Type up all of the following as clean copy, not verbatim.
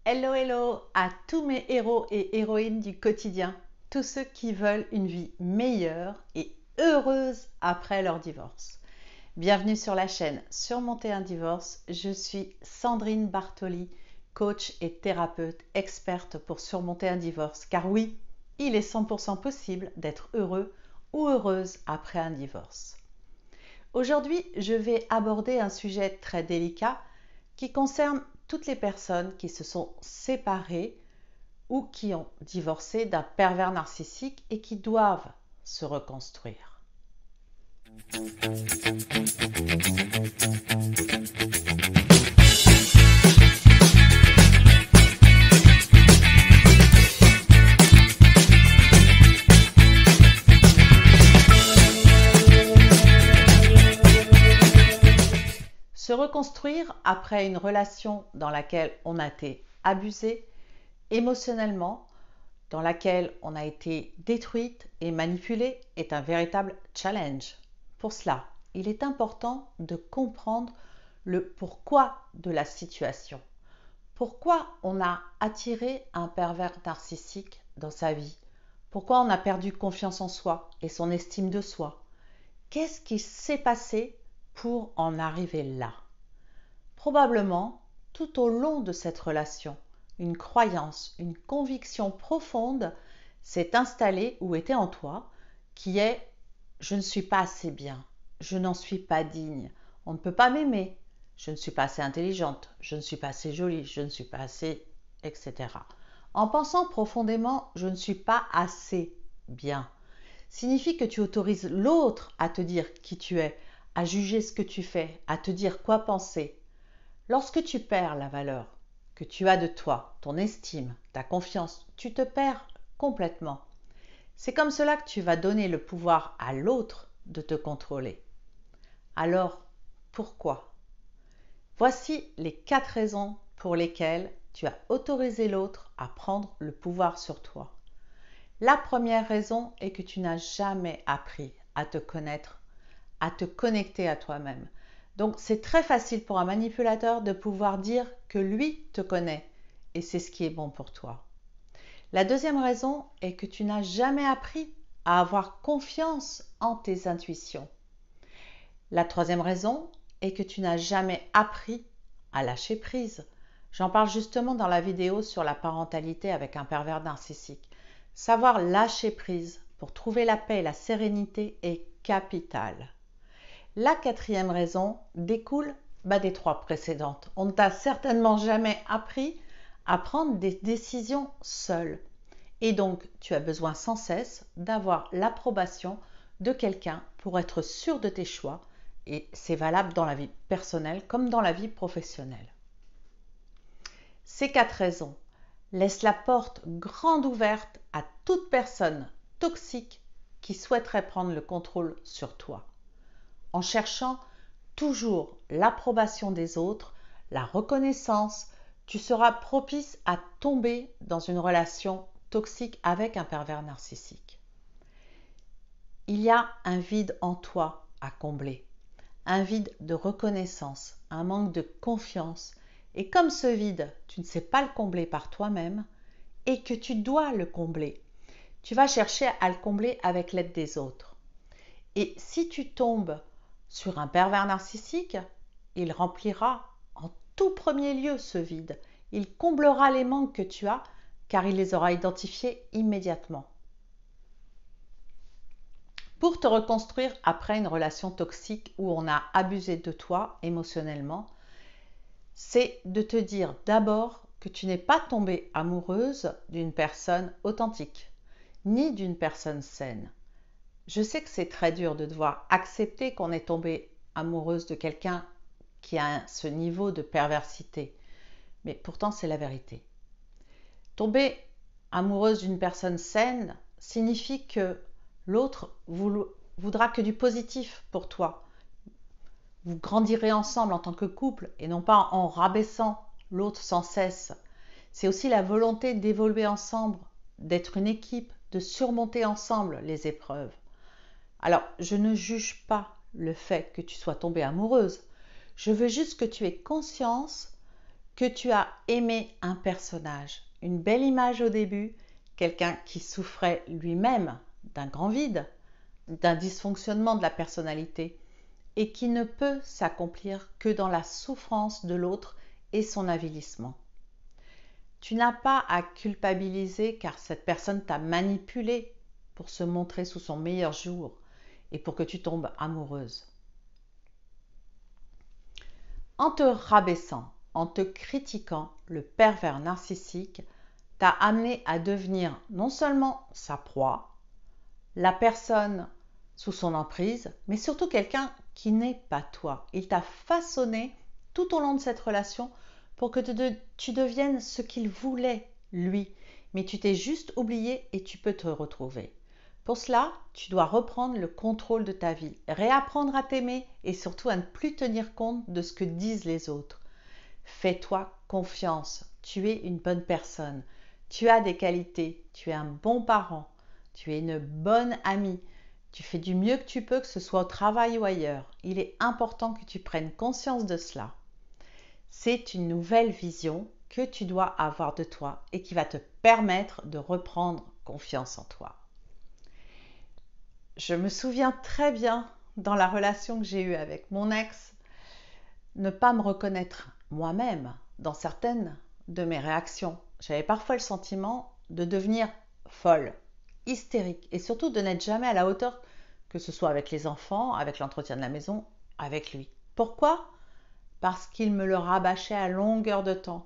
Hello hello à tous mes héros et héroïnes du quotidien, tous ceux qui veulent une vie meilleure et heureuse après leur divorce. Bienvenue sur la chaîne Surmonter un divorce, je suis Sandrine Bartoli, coach et thérapeute experte pour surmonter un divorce. Car oui, il est 100% possible d'être heureux ou heureuse après un divorce. Aujourd'hui, je vais aborder un sujet très délicat qui concerne toutes les personnes qui se sont séparées ou qui ont divorcé d'un pervers narcissique et qui doivent se reconstruire. Se reconstruire après une relation dans laquelle on a été abusé émotionnellement, dans laquelle on a été détruite et manipulée est un véritable challenge. Pour cela, il est important de comprendre le pourquoi de la situation. Pourquoi on a attiré un pervers narcissique dans sa vie? Pourquoi on a perdu confiance en soi et son estime de soi? Qu'est-ce qui s'est passé pour en arriver là? Probablement, tout au long de cette relation, une croyance, une conviction profonde s'est installée ou était en toi qui est « je ne suis pas assez bien, je n'en suis pas digne, on ne peut pas m'aimer, je ne suis pas assez intelligente, je ne suis pas assez jolie, je ne suis pas assez… etc. » En pensant profondément « je ne suis pas assez bien » signifie que tu autorises l'autre à te dire qui tu es, à juger ce que tu fais, à te dire quoi penser. Lorsque tu perds la valeur que tu as de toi, ton estime, ta confiance, tu te perds complètement. C'est comme cela que tu vas donner le pouvoir à l'autre de te contrôler. Alors, pourquoi? Voici les 4 raisons pour lesquelles tu as autorisé l'autre à prendre le pouvoir sur toi. La première raison est que tu n'as jamais appris à te connaître, à te connecter à toi-même. Donc c'est très facile pour un manipulateur de pouvoir dire que lui te connaît et c'est ce qui est bon pour toi. La deuxième raison est que tu n'as jamais appris à avoir confiance en tes intuitions. La troisième raison est que tu n'as jamais appris à lâcher prise. J'en parle justement dans la vidéo sur la parentalité avec un pervers narcissique. Savoir lâcher prise pour trouver la paix et la sérénité est capital. La quatrième raison découle des 3 précédentes. On ne t'a certainement jamais appris à prendre des décisions seul. Et donc, tu as besoin sans cesse d'avoir l'approbation de quelqu'un pour être sûr de tes choix. Et c'est valable dans la vie personnelle comme dans la vie professionnelle. Ces 4 raisons laissent la porte grande ouverte à toute personne toxique qui souhaiterait prendre le contrôle sur toi. En cherchant toujours l'approbation des autres, la reconnaissance, tu seras propice à tomber dans une relation toxique avec un pervers narcissique. Il y a un vide en toi à combler, un vide de reconnaissance, un manque de confiance. Et comme ce vide, tu ne sais pas le combler par toi-même et que tu dois le combler, tu vas chercher à le combler avec l'aide des autres. Et si tu tombes sur un pervers narcissique, il remplira en tout premier lieu ce vide. Il comblera les manques que tu as car il les aura identifiés immédiatement. Pour te reconstruire après une relation toxique où on a abusé de toi émotionnellement, c'est de te dire d'abord que tu n'es pas tombée amoureuse d'une personne authentique, ni d'une personne saine. Je sais que c'est très dur de devoir accepter qu'on est tombé amoureuse de quelqu'un qui a ce niveau de perversité. Mais pourtant, c'est la vérité. Tomber amoureuse d'une personne saine signifie que l'autre voudra que du positif pour toi. Vous grandirez ensemble en tant que couple et non pas en rabaissant l'autre sans cesse. C'est aussi la volonté d'évoluer ensemble, d'être une équipe, de surmonter ensemble les épreuves. Alors, je ne juge pas le fait que tu sois tombée amoureuse. Je veux juste que tu aies conscience que tu as aimé un personnage, une belle image au début, quelqu'un qui souffrait lui-même d'un grand vide, d'un dysfonctionnement de la personnalité et qui ne peut s'accomplir que dans la souffrance de l'autre et son avilissement. Tu n'as pas à culpabiliser car cette personne t'a manipulé pour se montrer sous son meilleur jour et pour que tu tombes amoureuse. En te rabaissant, en te critiquant, le pervers narcissique t'a amené à devenir non seulement sa proie, la personne sous son emprise, mais surtout quelqu'un qui n'est pas toi. Il t'a façonné tout au long de cette relation pour que tu deviennes ce qu'il voulait, lui. Mais tu t'es juste oublié et tu peux te retrouver. Pour cela, tu dois reprendre le contrôle de ta vie, réapprendre à t'aimer et surtout à ne plus tenir compte de ce que disent les autres. Fais-toi confiance, tu es une bonne personne, tu as des qualités, tu es un bon parent, tu es une bonne amie, tu fais du mieux que tu peux, que ce soit au travail ou ailleurs. Il est important que tu prennes conscience de cela. C'est une nouvelle vision que tu dois avoir de toi et qui va te permettre de reprendre confiance en toi. Je me souviens très bien dans la relation que j'ai eue avec mon ex, ne pas me reconnaître moi-même dans certaines de mes réactions. J'avais parfois le sentiment de devenir folle, hystérique et surtout de n'être jamais à la hauteur, que ce soit avec les enfants, avec l'entretien de la maison, avec lui. Pourquoi ? Parce qu'il me le rabâchait à longueur de temps.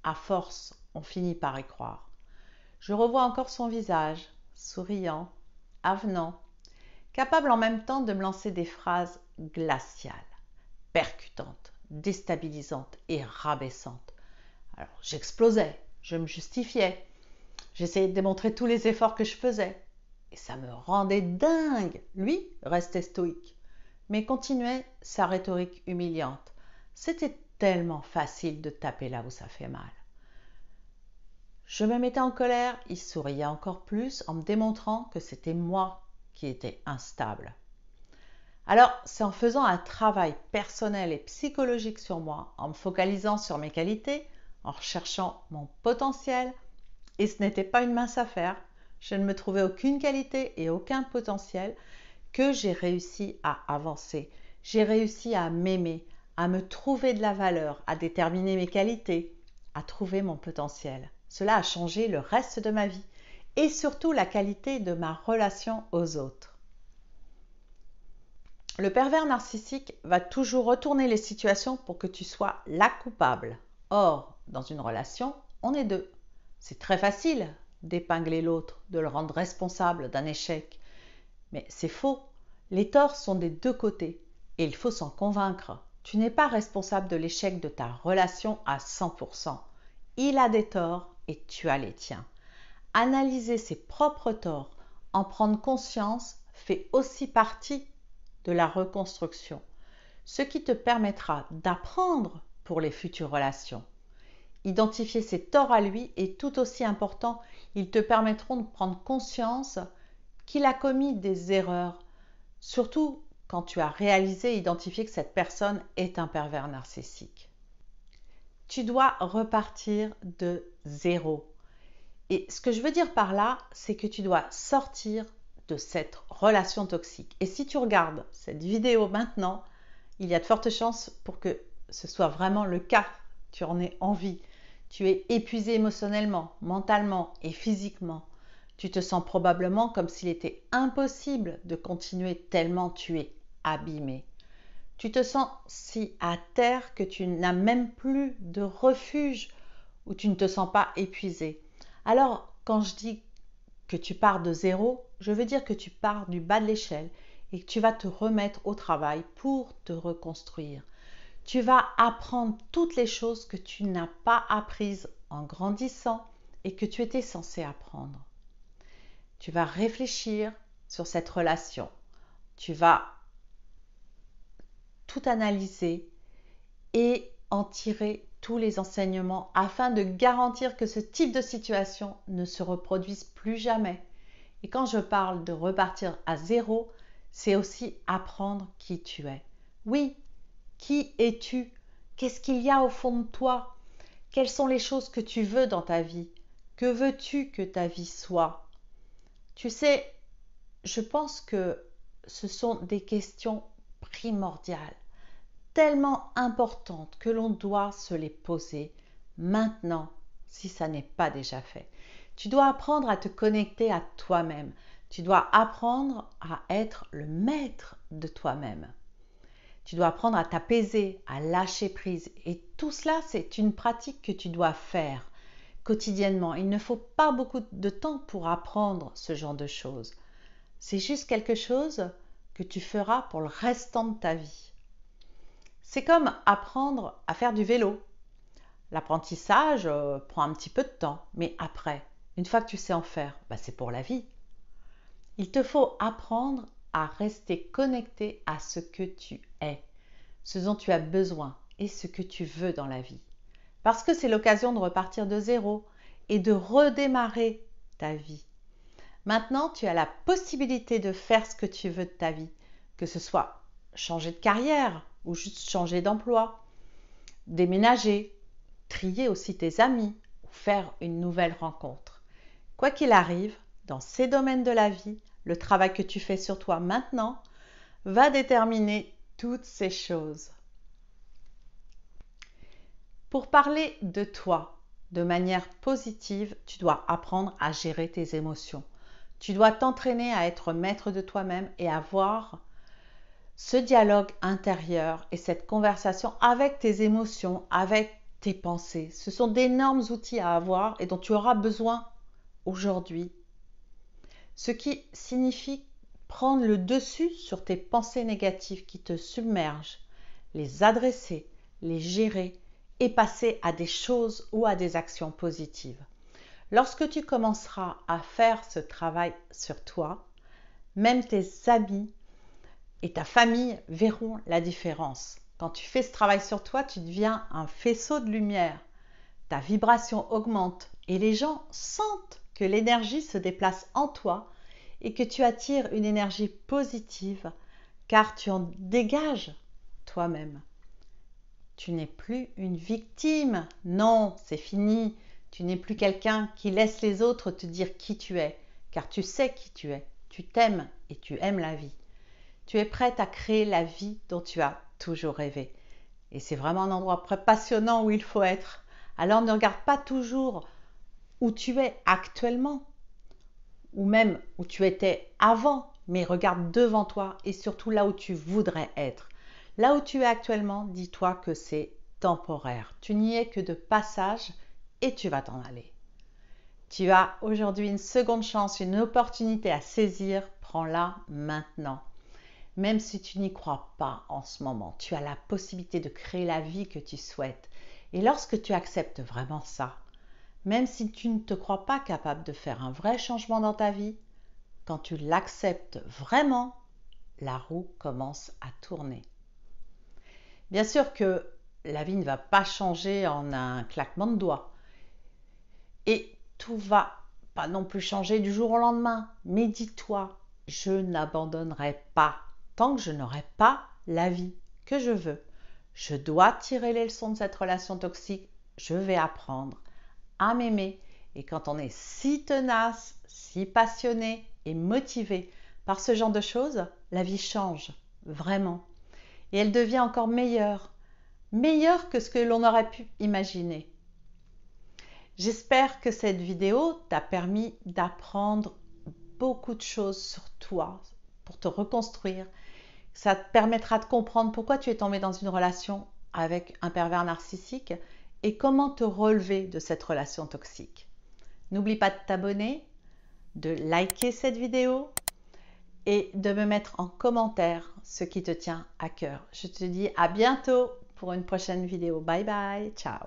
À force, on finit par y croire. Je revois encore son visage, souriant, avenant, capable en même temps de me lancer des phrases glaciales, percutantes, déstabilisantes et rabaissantes. Alors j'explosais, je me justifiais, j'essayais de démontrer tous les efforts que je faisais. Et ça me rendait dingue. Lui restait stoïque, mais continuait sa rhétorique humiliante. C'était tellement facile de taper là où ça fait mal. Je me mettais en colère, il souriait encore plus en me démontrant que c'était moi qui étais instable. Alors, c'est en faisant un travail personnel et psychologique sur moi, en me focalisant sur mes qualités, en recherchant mon potentiel, et ce n'était pas une mince affaire, je ne me trouvais aucune qualité et aucun potentiel, que j'ai réussi à avancer. J'ai réussi à m'aimer, à me trouver de la valeur, à déterminer mes qualités, à trouver mon potentiel. Cela a changé le reste de ma vie et surtout la qualité de ma relation aux autres. Le pervers narcissique va toujours retourner les situations pour que tu sois la coupable. Or, dans une relation, on est deux. C'est très facile d'épingler l'autre, de le rendre responsable d'un échec. Mais c'est faux. Les torts sont des deux côtés et il faut s'en convaincre. Tu n'es pas responsable de l'échec de ta relation à 100%. Il a des torts et tu as les tiens. Analyser ses propres torts, en prendre conscience, fait aussi partie de la reconstruction, ce qui te permettra d'apprendre pour les futures relations. Identifier ses torts à lui est tout aussi important. Ils te permettront de prendre conscience qu'il a commis des erreurs, surtout quand tu as réalisé et identifié que cette personne est un pervers narcissique. Tu dois repartir de zéro. Et ce que je veux dire par là, c'est que tu dois sortir de cette relation toxique. Et si tu regardes cette vidéo maintenant, il y a de fortes chances pour que ce soit vraiment le cas. Tu en aies envie. Tu es épuisé émotionnellement, mentalement et physiquement. Tu te sens probablement comme s'il était impossible de continuer tellement tu es abîmé. Tu te sens si à terre que tu n'as même plus de refuge où tu ne te sens pas épuisé. Alors, quand je dis que tu pars de zéro, je veux dire que tu pars du bas de l'échelle et que tu vas te remettre au travail pour te reconstruire. Tu vas apprendre toutes les choses que tu n'as pas apprises en grandissant et que tu étais censé apprendre. Tu vas réfléchir sur cette relation. Tu vas tout analyser et en tirer tous les enseignements afin de garantir que ce type de situation ne se reproduise plus jamais. Et quand je parle de repartir à zéro, c'est aussi apprendre qui tu es. Oui, qui es-tu ? Qu'est-ce qu'il y a au fond de toi ? Quelles sont les choses que tu veux dans ta vie? Que veux-tu que ta vie soit? Tu sais, je pense que ce sont des questions primordiales, tellement importantes que l'on doit se les poser maintenant, si ça n'est pas déjà fait. Tu dois apprendre à te connecter à toi-même. Tu dois apprendre à être le maître de toi-même. Tu dois apprendre à t'apaiser, à lâcher prise. Et tout cela, c'est une pratique que tu dois faire quotidiennement. Il ne faut pas beaucoup de temps pour apprendre ce genre de choses. C'est juste quelque chose que tu feras pour le restant de ta vie. C'est comme apprendre à faire du vélo. L'apprentissage prend un petit peu de temps, mais après, une fois que tu sais en faire, c'est pour la vie. Il te faut apprendre à rester connecté à ce que tu es, ce dont tu as besoin et ce que tu veux dans la vie. Parce que c'est l'occasion de repartir de zéro et de redémarrer ta vie. Maintenant, tu as la possibilité de faire ce que tu veux de ta vie, que ce soit changer de carrière ou juste changer d'emploi, déménager, trier aussi tes amis ou faire une nouvelle rencontre. Quoi qu'il arrive, dans ces domaines de la vie, le travail que tu fais sur toi maintenant va déterminer toutes ces choses. Pour parler de toi de manière positive, tu dois apprendre à gérer tes émotions. Tu dois t'entraîner à être maître de toi-même et avoir ce dialogue intérieur et cette conversation avec tes émotions, avec tes pensées. Ce sont d'énormes outils à avoir et dont tu auras besoin aujourd'hui. Ce qui signifie prendre le dessus sur tes pensées négatives qui te submergent, les adresser, les gérer et passer à des choses ou à des actions positives. Lorsque tu commenceras à faire ce travail sur toi, même tes amis et ta famille verront la différence. Quand tu fais ce travail sur toi, tu deviens un faisceau de lumière. Ta vibration augmente et les gens sentent que l'énergie se déplace en toi et que tu attires une énergie positive car tu en dégages toi-même. Tu n'es plus une victime. Non, c'est fini. Tu n'es plus quelqu'un qui laisse les autres te dire qui tu es, car tu sais qui tu es. Tu t'aimes et tu aimes la vie. Tu es prête à créer la vie dont tu as toujours rêvé. Et c'est vraiment un endroit passionnant où il faut être. Alors ne regarde pas toujours où tu es actuellement, ou même où tu étais avant, mais regarde devant toi et surtout là où tu voudrais être. Là où tu es actuellement, dis-toi que c'est temporaire. Tu n'y es que de passage et tu vas t'en aller. Tu as aujourd'hui une seconde chance, une opportunité à saisir. Prends-la maintenant. Même si tu n'y crois pas en ce moment, tu as la possibilité de créer la vie que tu souhaites. Et lorsque tu acceptes vraiment ça, même si tu ne te crois pas capable de faire un vrai changement dans ta vie, quand tu l'acceptes vraiment, la roue commence à tourner. Bien sûr que la vie ne va pas changer en un claquement de doigts. Et tout va pas non plus changer du jour au lendemain. Mais dis-toi, je n'abandonnerai pas tant que je n'aurai pas la vie que je veux. Je dois tirer les leçons de cette relation toxique. Je vais apprendre à m'aimer. Et quand on est si tenace, si passionné et motivé par ce genre de choses, la vie change, vraiment. Et elle devient encore meilleure que ce que l'on aurait pu imaginer. J'espère que cette vidéo t'a permis d'apprendre beaucoup de choses sur toi pour te reconstruire. Ça te permettra de comprendre pourquoi tu es tombé dans une relation avec un pervers narcissique et comment te relever de cette relation toxique. N'oublie pas de t'abonner, de liker cette vidéo et de me mettre en commentaire ce qui te tient à cœur. Je te dis à bientôt pour une prochaine vidéo. Bye bye, ciao.